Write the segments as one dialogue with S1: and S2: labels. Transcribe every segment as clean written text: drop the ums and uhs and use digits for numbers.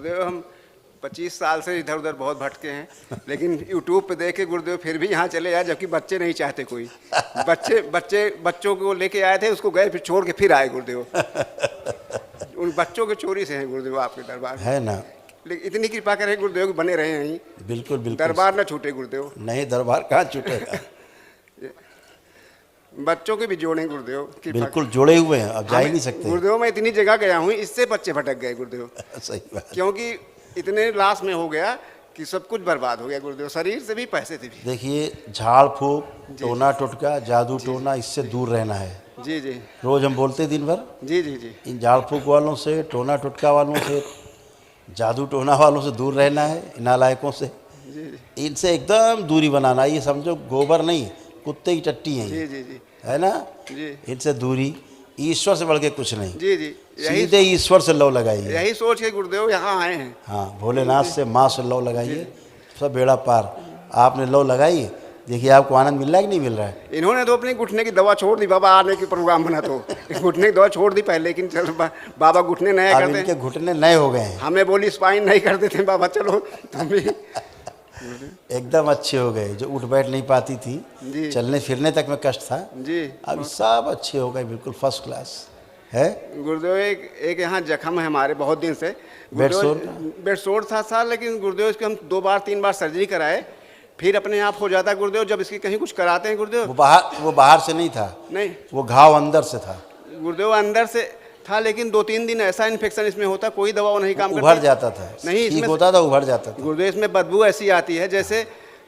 S1: गुरुदेव हम 25 साल से इधर उधर बहुत भटके हैं, लेकिन यूट्यूब पे देख के गुरुदेव फिर भी यहाँ चले आए, जबकि बच्चे नहीं चाहते कोई। बच्चों को लेके आए थे, उसको गए, फिर छोड़ के फिर आए गुरुदेव। उन बच्चों के चोरी से हैं गुरुदेव आपके दरबार
S2: है ना।
S1: लेकिन इतनी कृपा करें गुरुदेव कि बने रहे यहीं।
S2: बिल्कुल बिल्कुल,
S1: दरबार ना छूटे गुरुदेव।
S2: नहीं, दरबार कहाँ छूटेगा।
S1: बच्चों के भी जोड़े गुरुदेव,
S2: बिल्कुल जोड़े हुए हैं, अब जा ही नहीं सकते
S1: गुरुदेव। मैं इतनी जगह गया हूँ, इससे बच्चे भटक गए गुरुदेव।
S2: सही बात।
S1: क्योंकि इतने लाश में हो गया कि सब कुछ बर्बाद हो गया गुरुदेव, शरीर से भी पैसे से भी।
S2: देखिए, झाड़ फूक, टोना टोटका, जादू टोना, इससे दूर रहना है।
S1: जी जी,
S2: रोज हम बोलते दिन भर।
S1: जी जी जी,
S2: इन झाड़ फूक वालों से, टोना टोटका वालों से, जादू टोना वालों से दूर रहना है, नालायकों से।
S1: जी जी,
S2: इनसे एकदम दूरी बनाना। ये समझो गोबर नहीं, कुत्ते की टट्टी है
S1: जी
S2: ये,
S1: जी जी,
S2: है ना।
S1: जी
S2: इनसे दूरी, ईश्वर से बढ़ के कुछ नहीं।
S1: जी जी,
S2: सीधे ईश्वर से लौ लगाइए।
S1: यही सोच के गुरुदेव यहाँ आए हैं।
S2: हाँ, भोलेनाथ से, माँ से लौ लगाइए, सब बेड़ा पार। आपने लौ लगाई, देखिए आपको आनंद मिल रहा है कि नहीं मिल रहा है।
S1: इन्होंने तो अपने घुटने की दवा छोड़ दी, बाबा आने की प्रोग्राम बना तो घुटने की दवा छोड़ दी पहले, लेकिन चलो बाबा घुटने नए
S2: अब
S1: करते
S2: इनके
S1: हैं।
S2: घुटने नए हो गए हैं,
S1: हमें बोली स्पाइन नहीं करते थे, बाबा चलो तुम भी।
S2: एकदम अच्छे हो गए। जो उठ बैठ नहीं पाती थी,
S1: जी
S2: चलने फिरने तक में कष्ट था,
S1: जी,
S2: अब सब अच्छे हो गए, बिल्कुल फर्स्ट क्लास है।
S1: गुरुदेव एक यहाँ जख्म है हमारे बहुत दिन से, बेडसोर था, लेकिन गुरुदेव इसके हम 2 बार 3 बार सर्जरी कराए, फिर अपने आप हो जाता है गुरुदेव। जब इसकी कहीं कुछ कराते हैं गुरुदेव,
S2: वो बाहर से नहीं था,
S1: नहीं,
S2: वो घाव अंदर से था
S1: गुरुदेव अंदर से था, लेकिन 2-3 दिन ऐसा इन्फेक्शन इसमें होता, कोई दवा नहीं काम करती,
S2: उभर जाता था।
S1: नहीं,
S2: ठीक होता था, उभर जाता था
S1: गुरुदेव। इसमें बदबू ऐसी आती है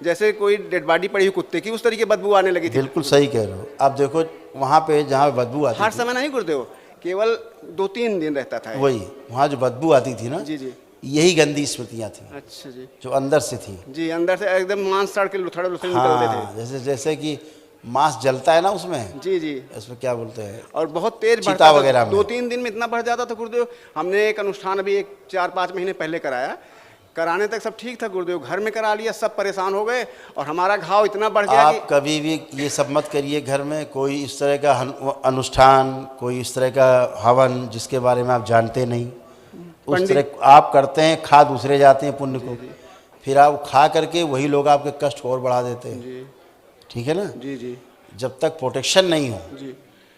S1: जैसे कोई डेड बॉडी पड़ी हुई कुत्ते की, उस तरीके बदबू आने लगी थी।
S2: बिल्कुल सही कह रहे हो। अब देखो वहाँ पे जहाँ बदबू आती
S1: हर
S2: थी,
S1: समय नहीं गुरुदेव, केवल 2-3 दिन रहता था।
S2: वही वहाँ जो बदबू आती थी ना,
S1: जी जी,
S2: यही गंदी स्मृतियाँ थी।
S1: अच्छा जी,
S2: जो अंदर से थी।
S1: जी, अंदर से एकदम मांस सड़ के लुथड़े निकलते थे।
S2: हाँ, जैसे कि मांस जलता है ना उसमें,
S1: जी जी,
S2: इसमें क्या बोलते हैं,
S1: और बहुत तेज
S2: चीता वगैरह में।
S1: 2-3 दिन में इतना बढ़ जाता था गुरुदेव। हमने एक अनुष्ठान अभी 4-5 महीने पहले कराया, कराने तक सब ठीक था गुरुदेव, घर में करा लिया, सब परेशान हो गए और हमारा घाव इतना बढ़ गया
S2: आप कभी भी ये सब मत करिए घर में। कोई इस तरह का अनुष्ठान, कोई इस तरह का हवन जिसके बारे में आप जानते नहीं, उस तरह आप करते हैं, खा दूसरे जाते हैं पुण्य को, फिर आप खा करके वही लोग आपके कष्ट और बढ़ा देते हैं। ठीक है ना।
S1: जी जी,
S2: जब तक प्रोटेक्शन नहीं हो,
S1: जी,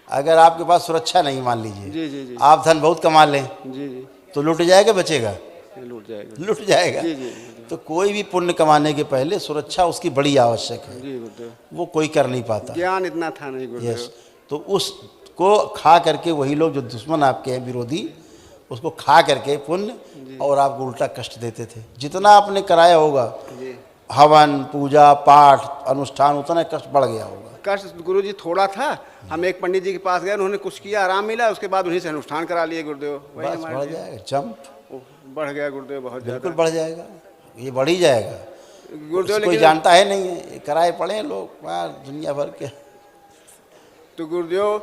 S2: अगर आपके पास सुरक्षा नहीं, मान लीजिए
S1: जी जी, जी,
S2: आप धन बहुत कमा लें,
S1: जी जी,
S2: तो लुट जाएगा, बचेगा,
S1: लूट जाएगा,
S2: लुट जाएगा।
S1: जी जी,
S2: तो कोई भी पुण्य कमाने के पहले सुरक्षा उसकी बड़ी आवश्यक है,
S1: जी गुरुदेव।
S2: वो कोई कर नहीं पाता।
S1: ज्ञान इतना था नहीं गुरुदेव।
S2: यस, तो उसको खा करके वही लोग जो दुश्मन आपके हैं, विरोधी, उसको खा करके पुण्य और आपको उल्टा कष्ट देते थे। जितना आपने कराया होगा हवन, पूजा पाठ, अनुष्ठान, उतना कष्ट बढ़ गया होगा।
S1: कष्ट गुरुजी थोड़ा था। हम एक पंडित जी के पास गए, उन्होंने कुछ किया, आराम मिला, उसके बाद उन्हीं से अनुष्ठान करा लिए गुरुदेव। वही
S2: बस
S1: हमारे
S2: बढ़
S1: लिए
S2: जाएगा, जंप
S1: बढ़ गया गुरुदेव, बहुत
S2: बिल्कुल
S1: ज़्यादा
S2: बढ़ जाएगा, ये बढ़ ही जाएगा।
S1: गुरुदेव।
S2: कोई
S1: लेकिन
S2: जानता है नहीं है, ये कराए पड़े हैं लोग वहाँ दुनिया भर के।
S1: तो गुरुदेव,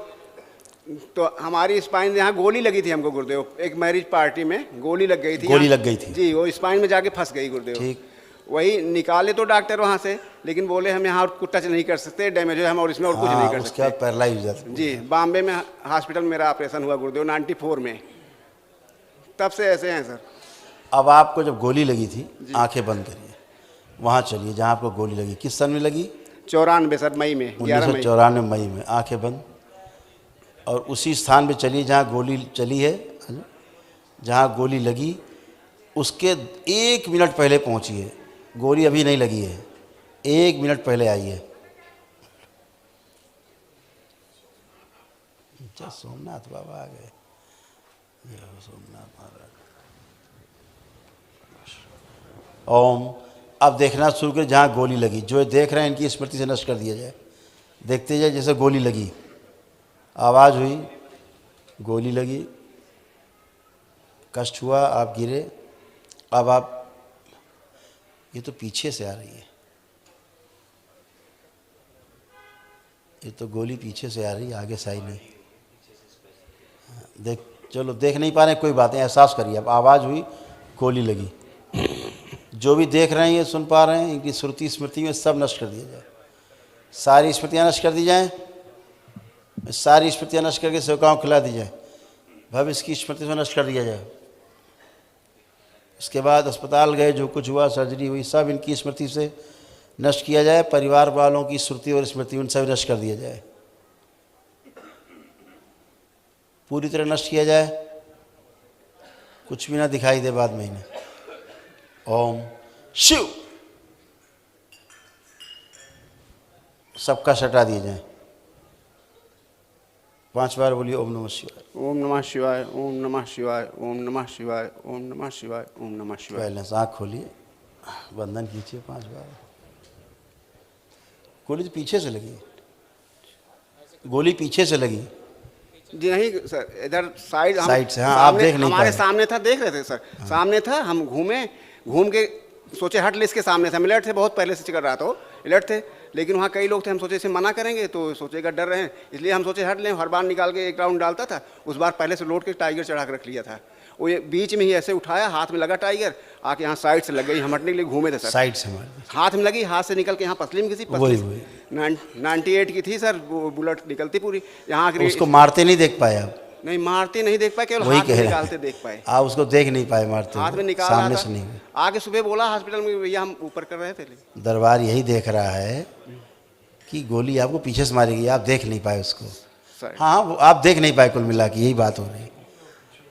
S1: तो हमारी स्पाइन यहाँ गोली लगी थी हमको गुरुदेव, एक मैरिज पार्टी में गोली लग गई थी।
S2: गोली लग गई थी
S1: जी, वो स्पाइन में जाके फंस गई गुरुदेव।
S2: ठीक,
S1: वही निकाले तो डॉक्टर वहाँ से, लेकिन बोले हम यहाँ और टच नहीं कर सकते, डैमेज है हम और इसमें और कुछ नहीं कर
S2: उसके बाद
S1: सकते।
S2: पैरालाइज हो जाता है।
S1: जी, बॉम्बे में हॉस्पिटल में मेरा ऑपरेशन हुआ गुरुदेव 94 में, तब से ऐसे हैं सर।
S2: अब आपको जब गोली लगी थी, आंखें बंद करिए, वहाँ चलिए जहाँ आपको गोली लगी। किस सन में लगी?
S1: 94 सर, मई में,
S2: 1994 मई में। आंखें बंद और उसी स्थान पे चलिए जहाँ गोली चली है, जहाँ गोली लगी उसके 1 मिनट पहले पहुँचिए। गोली अभी नहीं लगी है, 1 मिनट पहले आइए। अच्छा, सोमनाथ बाबा आ गए। सोमनाथ महाराज। ओम। अब देखना शुरू करें जहाँ गोली लगी। जो देख रहे हैं इनकी स्मृति से नष्ट कर दिया जाए। देखते जाए जैसे गोली लगी, आवाज़ हुई, गोली लगी, कष्ट हुआ, आप गिरे। अब आप, ये तो पीछे से आ रही है, ये तो गोली पीछे से आ रही है, आगे से आई नहीं। देख, चलो देख नहीं पा रहे, कोई बात नहीं, एहसास करिए। अब आवाज़ हुई, गोली लगी। जो भी देख रहे हैं, ये सुन पा रहे हैं, इनकी श्रुति स्मृति में सब नष्ट कर दिया जाए। सारी स्मृतियाँ नष्ट कर दी जाएँ, सारी स्मृतियाँ नष्ट करके सेवकाओं खिला दी जाए। भविष्य की स्मृति से नष्ट कर दिया जाए, उसके बाद अस्पताल गए, जो कुछ हुआ, सर्जरी हुई, सब इनकी स्मृति से नष्ट किया जाए। परिवार वालों की श्रुति और स्मृति उन सब नष्ट कर दिया जाए, पूरी तरह नष्ट किया जाए, कुछ भी ना दिखाई दे बाद में इन्हें। ओम शिव, सबका सटा दिए जाए। 5 बार बोलिए ओम नमः शिवाय।
S1: ओम नमः शिवाय, ओम नमः शिवाय, ओम नमः शिवाय, ओम नमः शिवाय, ओम नमः शिवाय।
S2: बैलेंस, आँख खोलिए, बंधन खींचिए 5 बार। गोली तो पीछे से लगी, गोली पीछे से लगी।
S1: जी नहीं सर, इधर साइड
S2: से, हाँ, आप देख नहीं
S1: हमारे
S2: पाए।
S1: सामने था, देख रहे थे सर। हाँ। सामने था, हम घूम के सोचे हट ले, इसके सामने था। हम अलर्ट थे, बहुत पहले से कर रहा था, अलर्ट थे, लेकिन वहाँ कई लोग थे, हम सोचे इसे मना करेंगे तो सोचेगा डर रहे हैं, इसलिए हम सोचे हट लें। हर बार निकाल के एक राउंड डालता था, उस बार पहले से लोड के टाइगर चढ़ा कर रख लिया था। वो ये बीच में ही ऐसे उठाया, हाथ में लगा टाइगर, आके यहाँ साइड से लग गई, हम हटने के लिए घूमे थे सर।
S2: साइड से मार,
S1: हाथ में लगी, हाथ से निकल के यहाँ पसली में किसी
S2: वही
S1: 98 की थी सर, वो बुलेट निकलती पूरी यहाँ।
S2: उसको मारते नहीं देख पाए आप?
S1: नहीं, मारते नहीं देख पाए, केवल
S2: वही
S1: हाथ में
S2: कह रहे
S1: निकालते देख पाए।
S2: आप उसको देख नहीं पाए मारते,
S1: हाथ में निकाल
S2: सामने
S1: रहा
S2: से
S1: था।
S2: नहीं।
S1: आगे सुबह बोला हॉस्पिटल में, भैया हम ऊपर कर रहे थे।
S2: दरबार यही देख रहा है कि गोली आपको पीछे से मारेगी, आप देख नहीं पाए उसको। हाँ, वो आप देख नहीं पाए, कुल मिला के यही बात हो रही।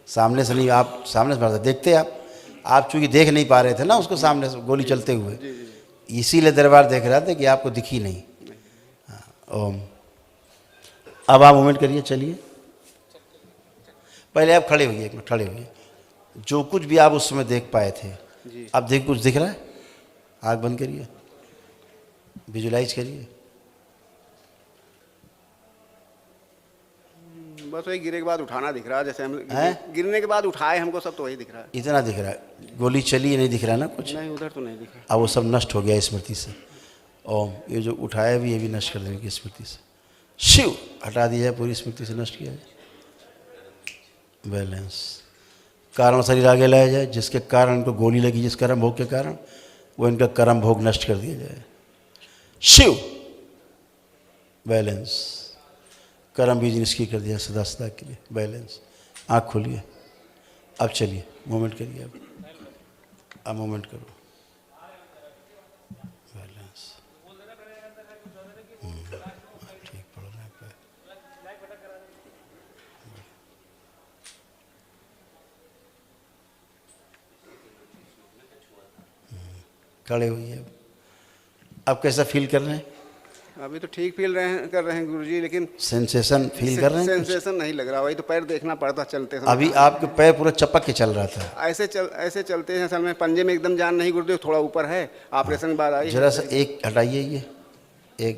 S2: सामने से नहीं, आप सामने से मारते देखते आप चूंकि देख नहीं पा रहे थे ना उसको, सामने से गोली चलते हुए, इसीलिए दरबार देख रहा था कि आपको दिखी नहीं। ओम, अब आप मूवमेंट करिए, चलिए। पहले आप खड़े होइए, एक मिनट खड़े होइए। जो कुछ भी आप उस समय देख पाए थे, अब देख कुछ दिख रहा है? आँख बंद करिए, विजुलाइज करिए।
S1: बस वही गिरने के बाद उठाना दिख रहा है, जैसे हम गिरने के बाद उठाए हमको, सब तो वही दिख रहा है।
S2: इतना दिख रहा है, गोली चली नहीं दिख रहा ना कुछ?
S1: नहीं, उधर तो नहीं दिख रहा।
S2: अब वो सब नष्ट हो गया स्मृति से। ओम, ये जो उठाया भी ये भी नष्ट कर देंगे स्मृति से। शिव, हटा दिया जाए, पूरी स्मृति से नष्ट किया जाए। बैलेंस, कारण शरीर आगे लाया जाए, जिसके कारण इनको गोली लगी, जिस कर्म भोग के कारण, वो इनका कर्म भोग नष्ट कर दिया जाए। शिव, बैलेंस, कर्म बीज निष्क्रिय कर दिया सदा सदा के लिए। बैलेंस, आँख खोलिए, अब चलिए, मूवमेंट करिए। अब मूवमेंट करो। बैलेंस, ठीक पड़ रहा है। खड़े हुई। अब कैसा फील कर रहे हैं?
S1: अभी तो ठीक फील कर रहे हैं गुरुजी, लेकिन
S2: सेंसेशन फील कर रहे हैं?
S1: सेंसेशन नहीं लग रहा, वही तो पैर देखना पड़ता चलते समय।
S2: अभी आपके पैर पूरा चपक के चल रहा था।
S1: ऐसे चलते हैं, असल में पंजे में एकदम जान नहीं गुरुदेव, थोड़ा ऊपर है, ऑपरेशन के बाद आई।
S2: जरा सा एक हटाइए, ये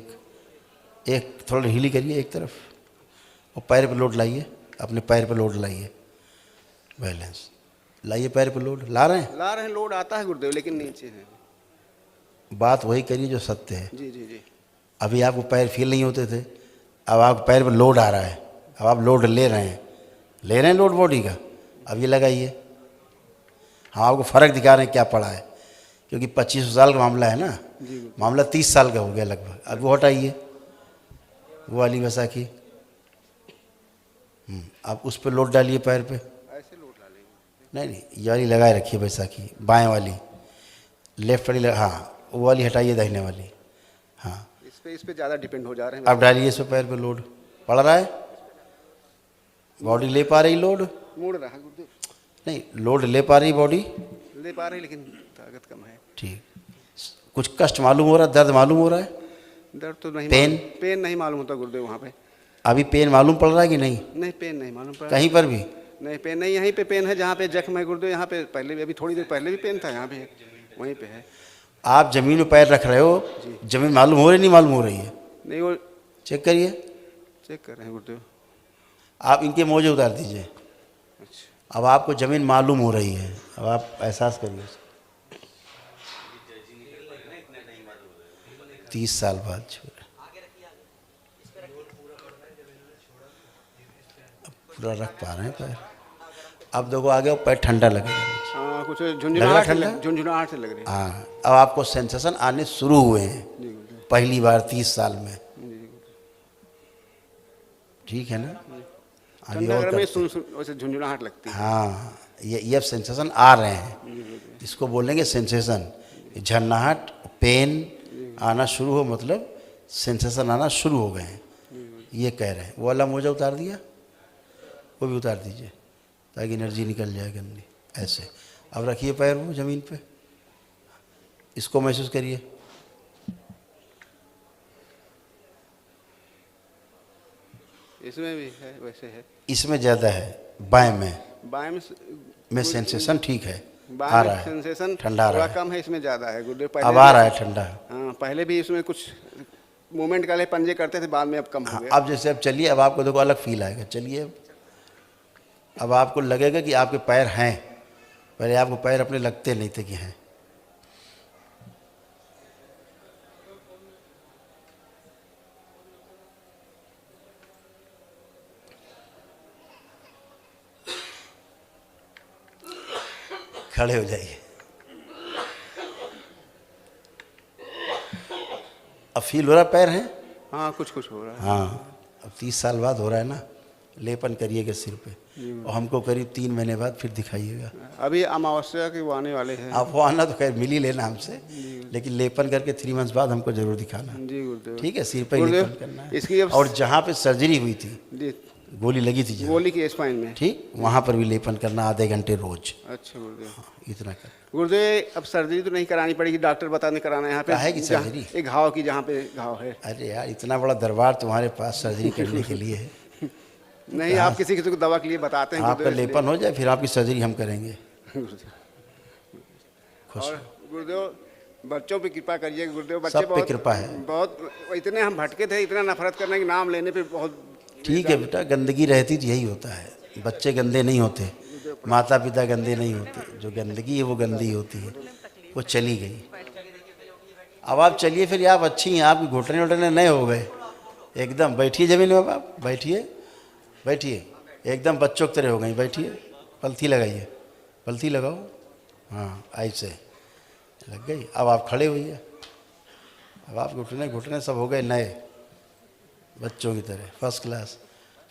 S2: एक थोड़ा ढीली करिए एक तरफ, और पैर पे लोड लाइए, अपने पैर पे लोड लाइए। बैलेंस, लाइए पैर पे लोड। ला रहे हैं
S1: लोड आता है गुरुदेव, लेकिन नीचे है।
S2: बात वही करिए जो सत्य है।
S1: जी जी जी।
S2: अभी आपको पैर फील नहीं होते थे, अब आपको पैर पर लोड आ रहा है, अब आप लोड ले रहे हैं लोड बॉडी का। अब ये लगाइए, हम आपको फ़र्क दिखा रहे हैं क्या पड़ा है, क्योंकि 25 साल का मामला है ना, मामला 30 साल का हो गया लगभग। अब वो हटाइए, वो वाली बैसाखी, आप उस पर लोड डालिए पैर पे।
S1: ऐसे लोड डालेंगे?
S2: नहीं, ये वाली लगाए रखिए बैसाखी, बाएँ वाली, लेफ्ट वाली हाँ, वो वाली हटाइए, दाहिने वाली। हाँ,
S1: इस पे ज़्यादा डिपेंड हो जा रहे हैं।
S2: अब डालिए इस पे, पैर पे लोड पड़ रहा है, बॉडी ले पा रही लोड?
S1: मुड़ रहा है गुरुदेव।
S2: नहीं, लोड ले पा रही बॉडी?
S1: ले पा रही, लेकिन ताकत कम है।
S2: ठीक, कुछ कष्ट मालूम हो रहा है, दर्द मालूम हो रहा है?
S1: दर्द तो नहीं,
S2: पेन
S1: नहीं मालूम होता गुरुदेव वहाँ पे।
S2: अभी पेन मालूम पड़ रहा है कि नहीं?
S1: नहीं, पेन नहीं मालूम पड़ा
S2: कहीं पर भी
S1: नहीं। पेन नहीं, यहीं पे पेन है जहाँ पे जख्म है गुरुदेव, यहाँ पे पहले भी, अभी थोड़ी देर पहले भी पेन था, यहाँ पे वहीं पे है।
S2: आप जमीन में पैर रख रहे हो, जमीन मालूम हो रही नहीं मालूम हो रही है?
S1: नहीं, वो
S2: चेक करिए,
S1: चेक कर रहे हैं गुरुदेव।
S2: आप इनके मोजे उतार दीजिए।
S1: अच्छा,
S2: अब आपको जमीन मालूम हो रही है, अब आप एहसास करिए। 30 साल बाद छोड़ा, पूरा रख पा रहे हैं पैर। अब देखो आगे पैर ठंडा लगेगा।
S1: हाँ, कुछ झुंझुनाहट से लग रही है।
S2: हाँ, अब आपको सेंसेशन आने शुरू हुए हैं पहली बार 30 साल में। ठीक है ना? अभी
S1: ठंडा
S2: और
S1: गर्म में
S2: करते हैं।
S1: सुन वैसे झुंझुनाहट लगती है।
S2: हाँ, ये अब सेंसेशन आ रहे हैं, इसको बोलेंगे सेंसेशन। झन्नाहट, पेन आना शुरू हो मतलब सेंसेशन आना शुरू हो गए हैं, ये कह रहे हैं। वो वाला मोजा उतार दिया, वो भी उतार दीजिए ताकि एनर्जी निकल जाए गंदी। ऐसे अब रखिए पैर वो ज़मीन पे, इसको महसूस करिए।
S1: इसमें भी है, वैसे है।
S2: इसमें ज़्यादा है, बाएं
S1: बाएं
S2: में सेंसेशन ठीक है, आ
S1: बाएं
S2: रहा
S1: में
S2: है,
S1: सेंसेशन
S2: ठंडा आ
S1: थोड़ा
S2: रहा है,
S1: कम है, इसमें ज़्यादा है गुरुदेव।
S2: अब आ रहा है ठंडा।
S1: हाँ, पहले भी इसमें कुछ मूवमेंट का पंजे करते थे, बाद में अब कम हो
S2: हाँ,
S1: गया।
S2: अब जैसे अब चलिए, अब आपको देखो अलग फील आएगा। चलिए अब आपको लगेगा कि आपके पैर हैं, पहले आपको पैर अपने लगते नहीं थे कि हैं। खड़े हो जाइए। अब फील हो रहा पैर हैं?
S1: हाँ, कुछ कुछ हो रहा है।
S2: हाँ, अब 30 साल बाद हो रहा है ना। लेपन करिएगा सिर पे, और हमको करीब 3 महीने बाद फिर दिखाइएगा।
S1: अभी अमावस्या के वो आने वाले हैं।
S2: आप वो आना तो खैर मिल ही लेना हमसे, लेकिन लेपन करके 3 मंथ्स बाद हमको जरूर दिखाना।
S1: जी गुरुदेव।
S2: ठीक है, सिर पे ही
S1: गुरुदेव,
S2: लेपन करना है।
S1: इसकी अब
S2: और जहाँ पे सर्जरी हुई थी,
S1: जी,
S2: गोली लगी थी जहाँ,
S1: गोली की स्पाइन में।
S2: ठीक, वहाँ पर भी लेपन करना आधे घंटे रोज।
S1: अच्छा गुरुदेव।
S2: इतना कर।
S1: गुरुदेव, अब सर्जरी तो नहीं करानी पड़ेगी, डॉक्टर बताने कराना है यहाँ पे।
S2: काहे की सर्जरी?
S1: एक घाव की, जहाँ पे घाव है।
S2: अरे यार, इतना बड़ा दरबार तुम्हारे पास सर्जरी करने के लिए है।
S1: नहीं, आप किसी किसी को दवा के लिए बताते हैं
S2: आपका
S1: गुरुदेव, इसलिए।
S2: लेपन हो जाए फिर आपकी सर्जरी हम करेंगे। खुश
S1: और गुरुदेव, बच्चों पे कृपा करिए गुरुदेव। बच्चे
S2: सब पे कृपा है।
S1: बहुत इतने हम भटके थे, इतना नफरत करने के नाम लेने पे बहुत।
S2: ठीक है बेटा, गंदगी रहती तो यही होता है। बच्चे गंदे नहीं होते, माता पिता गंदे नहीं होते, जो गंदगी है वो गंदी होती है। वो चली गई, अब आप चलिए फिर। आप अच्छी हैं, आपकी घुटने उटने नए हो गए एकदम। बैठिए जमीन में आप, बैठिए बैठिए, एकदम बच्चों की तरह हो गई। बैठिए, पलथी लगाइए, पलथी लगाओ। हाँ, ऐसे लग गई। अब आप खड़े होइए, अब आप घुटने घुटने सब हो गए नए, बच्चों की तरह, फर्स्ट क्लास।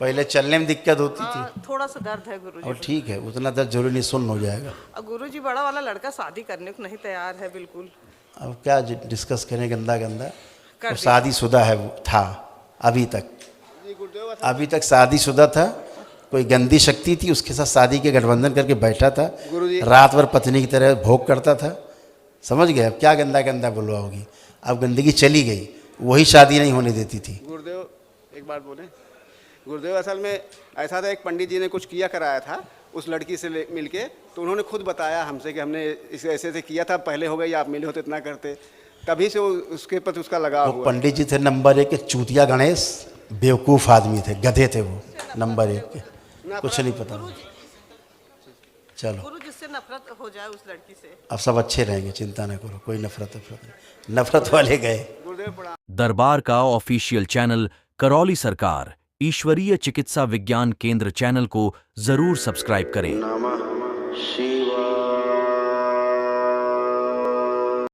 S2: पहले चलने में दिक्कत होती थी,
S3: थोड़ा सा दर्द है गुरुजी।
S2: और ठीक है, उतना दर्द जरूरी नहीं, सुन्न हो जाएगा।
S3: अब गुरुजी, बड़ा वाला लड़का शादी करने को नहीं तैयार है बिल्कुल।
S2: अब क्या डिस्कस करें, गंदा गंदा।
S3: कर
S2: वो
S3: दिया।
S2: शादीशुदा है, वो था अभी तक,
S1: जी गुरुदेव।
S2: अभी तक शादीशुदा था। कोई गंदी शक्ति थी, उसके साथ शादी के गठबंधन करके बैठा था,
S1: गुरुजी।
S2: रात भर पत्नी की तरह भोग करता था। समझ गए? अब क्या गंदा गंदा बुलवाओगी। अब गंदगी चली गई, वही शादी नहीं होने देती थी।
S1: गुरुदेव, एक बात बोले गुरुदेव, असल में ऐसा था, एक पंडित जी ने कुछ किया कराया था उस लड़की से मिलके, तो उन्होंने खुद बताया हमसे कि हमने इसे ऐसे ऐसे किया था, पहले हो गई, आप मिले होते इतना करते, तभी से वो उसके प्रति उसका लगाव
S2: वो
S1: हुआ।
S2: पंडित जी थे नंबर 1 के चूतिया गणेश, बेवकूफ़ आदमी थे, गधे थे वो, नंबर 1 के, कुछ नहीं पता। चलो,
S3: गुरु, जिससे नफरत हो जाए उस लड़की से।
S2: अब सब अच्छे रहेंगे, चिंता न करो, कोई नफरत नहीं। नफरत वाले गए।
S1: गुरुदेव प्रणाम।
S4: दरबार का ऑफिशियल चैनल करौली सरकार ईश्वरीय चिकित्सा विज्ञान केंद्र चैनल को जरूर सब्सक्राइब करें।
S2: नमः शिवाय।